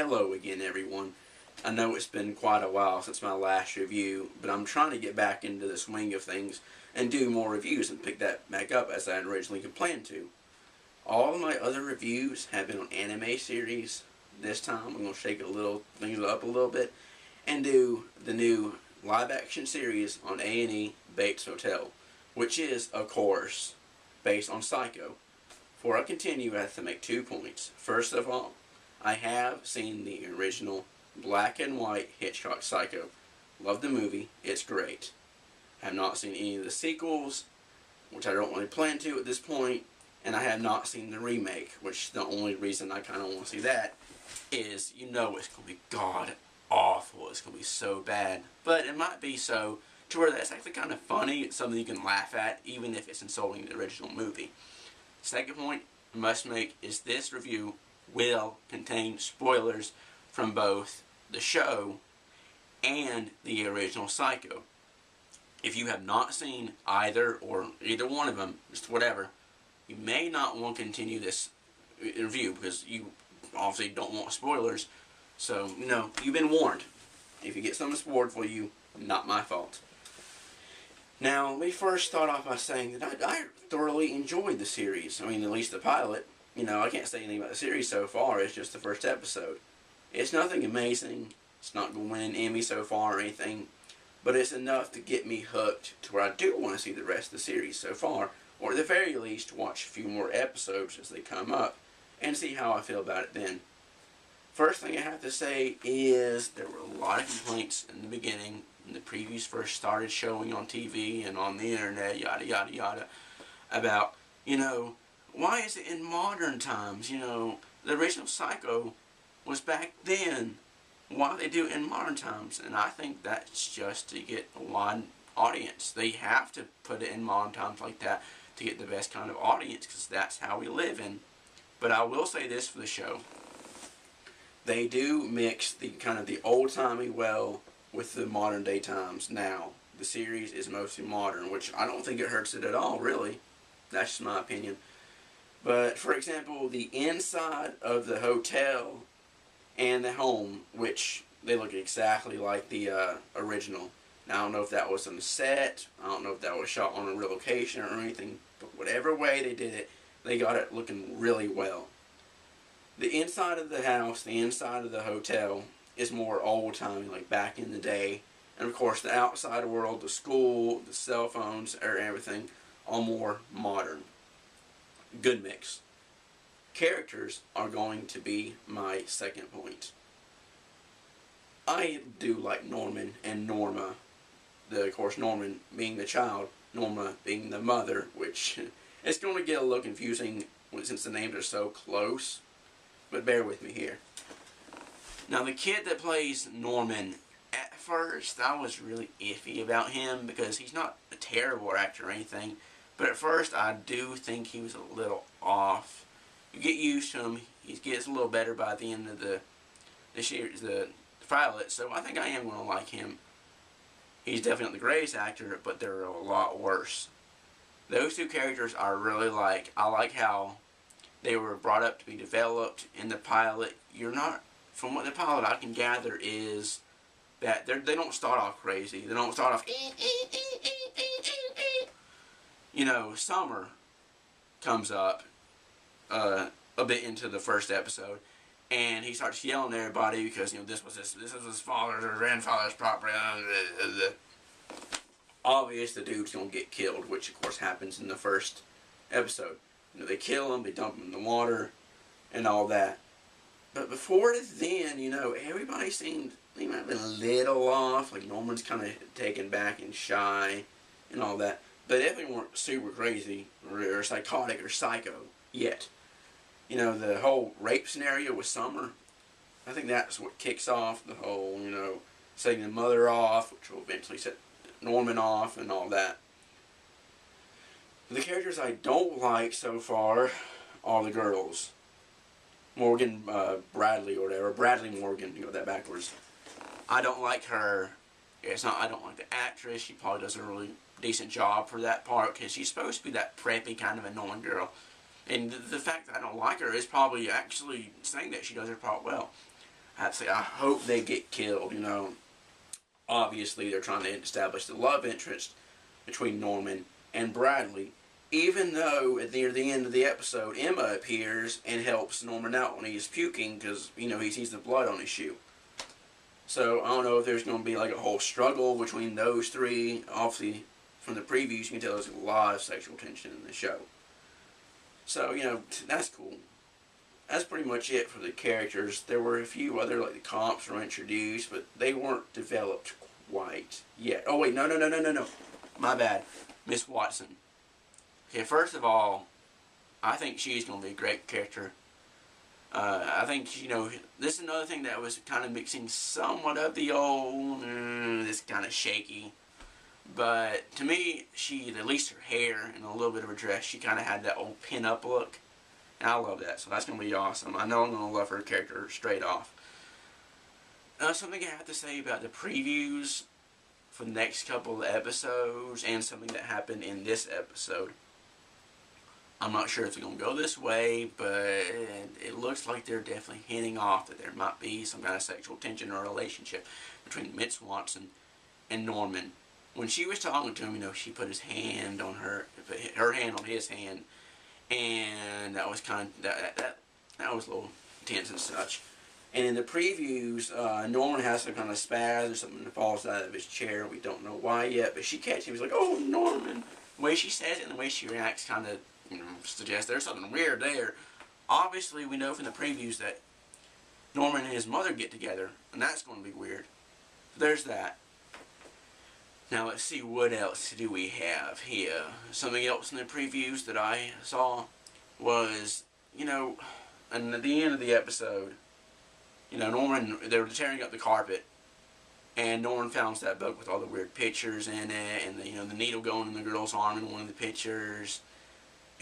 Hello again, everyone. I know it's been quite a while since my last review, but I'm trying to get back into the swing of things and do more reviews and pick that back up as I had originally planned to. All of my other reviews have been on anime series. This time I'm going to shake things up a little bit and do the new live-action series on A&E Bates Motel, which is, of course, based on Psycho. Before I continue, I have to make 2 points. First of all, I have seen the original black and white Hitchcock Psycho. Love the movie. It's great. I have not seen any of the sequels, which I don't really plan to at this point, and I have not seen the remake, which the only reason I kind of want to see that is, it's going to be god awful. It's going to be so bad. But it might be so to where that's actually kind of funny. It's something you can laugh at, even if it's insulting the original movie. Second point I must make is this review will contain spoilers from both the show and the original Psycho. If you have not seen either one of them, just whatever, you may not want to continue this review because you obviously don't want spoilers. So, you've been warned. If you get something spoiled for you, not my fault. Now, let me first start off by saying that I thoroughly enjoyed the series. I mean, at least the pilot. I can't say anything about the series so far. It's just the first episode. It's nothing amazing. It's not going to win an Emmy so far or anything. But it's enough to get me hooked to where I do want to see the rest of the series so far. Or at the very least, watch a few more episodes as they come up. And see how I feel about it then. First thing I have to say is there were a lot of complaints in the beginning when the previews first started showing on TV and on the internet, yada yada yada, about, why is it in modern times? The original Psycho was back then. Why they do it in modern times? And I think that's just to get a wide audience. They have to put it in modern times like that to get the best kind of audience because that's how we live in. But I will say this for the show. They do mix the kind of the old-timey well with the modern day times now. The series is mostly modern, which I don't think it hurts it at all, really. That's just my opinion. But, for example, the inside of the hotel and the home, which they look exactly like the original. Now, I don't know if that was on the set. I don't know if that was shot on a real location or anything. But whatever way they did it, they got it looking really well. The inside of the house, the inside of the hotel, is more old-timey, like back in the day. And, of course, the outside world, the school, the cell phones, everything, all more modern. Good mix. Characters are going to be my second point. I do like Norman and Norma. Of course, Norman being the child, Norma being the mother, which it's going to get a little confusing since the names are so close. But bear with me here. Now, the kid that plays Norman, at first I was really iffy about him because he's not a terrible actor or anything. But at first, I do think he was a little off. You get used to him. He gets a little better by the end of the series, the pilot. So I think I am going to like him. He's definitely not the greatest actor, but they're a lot worse. Those two characters I really like. I like how they were brought up to be developed in the pilot. From what the pilot I can gather is that they don't start off crazy. They don't start off Summer comes up a bit into the first episode, and he starts yelling at everybody because this was his father's or grandfather's property. Obvious the dude's gonna get killed, which of course happens in the first episode. They kill him, they dump him in the water, and all that. But before then, everybody seemed they might have been a little off. Like Norman's kind of taken back and shy, and all that. But they definitely weren't super crazy or psychotic or psycho yet. The whole rape scenario with Summer, I think that's what kicks off the whole, setting the mother off, which will eventually set Norman off and all that. The characters I don't like so far are the girls. Morgan Bradley or whatever. Bradley Morgan, you got that backwards. I don't like her. I don't like the actress. She probably does a really decent job for that part because she's supposed to be that preppy kind of annoying girl. And the fact that I don't like her is probably actually saying that she does her part well. I'd say I hope they get killed. Obviously they're trying to establish the love interest between Norman and Bradley. Even though at the end of the episode, Emma appears and helps Norman out when he's puking because he sees the blood on his shoe. So I don't know if there's going to be like a whole struggle between those three. Obviously, from the previews, you can tell there's a lot of sexual tension in the show. So that's cool. That's pretty much it for the characters. There were a few other, like the comps were introduced, but they weren't developed quite yet. Oh wait, no. My bad. Miss Watson. Okay, first of all, I think she's going to be a great character. I think, this is another thing that was kind of mixing somewhat of the old, this kind of shaky. But to me, at least her hair and a little bit of her dress, she kind of had that old pin-up look. And I love that, so that's going to be awesome. I know I'm going to love her character straight off. Something I have to say about the previews for the next couple of episodes and something that happened in this episode. I'm not sure if it's going to go this way, but it looks like they're definitely hinting off that there might be some kind of sexual tension or relationship between Miss Watson and Norman. When she was talking to him, she put her hand on his hand, and that was kind of that was a little tense and such. And in the previews, Norman has some kind of spaz or something that falls out of his chair. We don't know why yet, but she catches him. He's like, "Oh, Norman!" The way she says it and the way she reacts kind of suggests there's something weird there. Obviously, we know from the previews that Norman and his mother get together, and that's going to be weird. So there's that. Now let's see, what else do we have here? Something else in the previews that I saw was, and at the end of the episode, Norman, they were tearing up the carpet, and Norman found that book with all the weird pictures in it, and the needle going in the girl's arm in one of the pictures.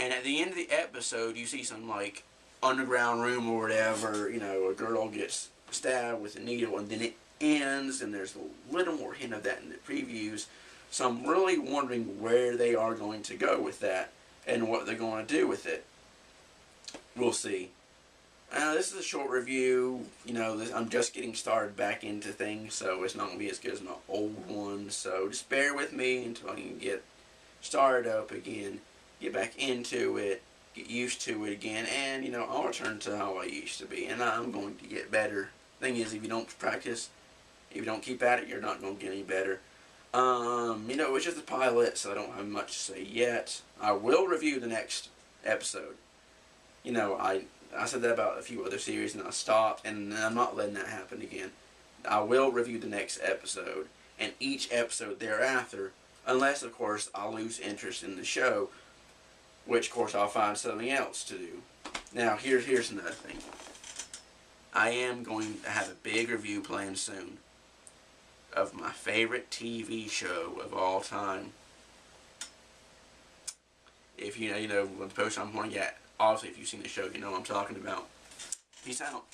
And at the end of the episode, you see some, like, underground room or whatever, a girl gets stabbed with a needle, and then it ends, and there's a little more hint of that in the previews. So I'm really wondering where they are going to go with that, and what they're going to do with it. We'll see. This is a short review. I'm just getting started back into things, so it's not going to be as good as my old ones. So just bear with me until I can get started up again, get back into it, get used to it again, and, I'll return to how I used to be, and I'm going to get better. Thing is, if you don't practice, if you don't keep at it, you're not going to get any better. It's just a pilot, so I don't have much to say yet. I will review the next episode. I said that about a few other series and I stopped, and I'm not letting that happen again. I will review the next episode, and each episode thereafter, unless, of course, I lose interest in the show, which, of course, I'll find something else to do. Now, here's another thing. I am going to have a big review planned soon of my favorite TV show of all time. If you know what the post I'm going to get, obviously if you've seen the show, you know what I'm talking about. Peace out.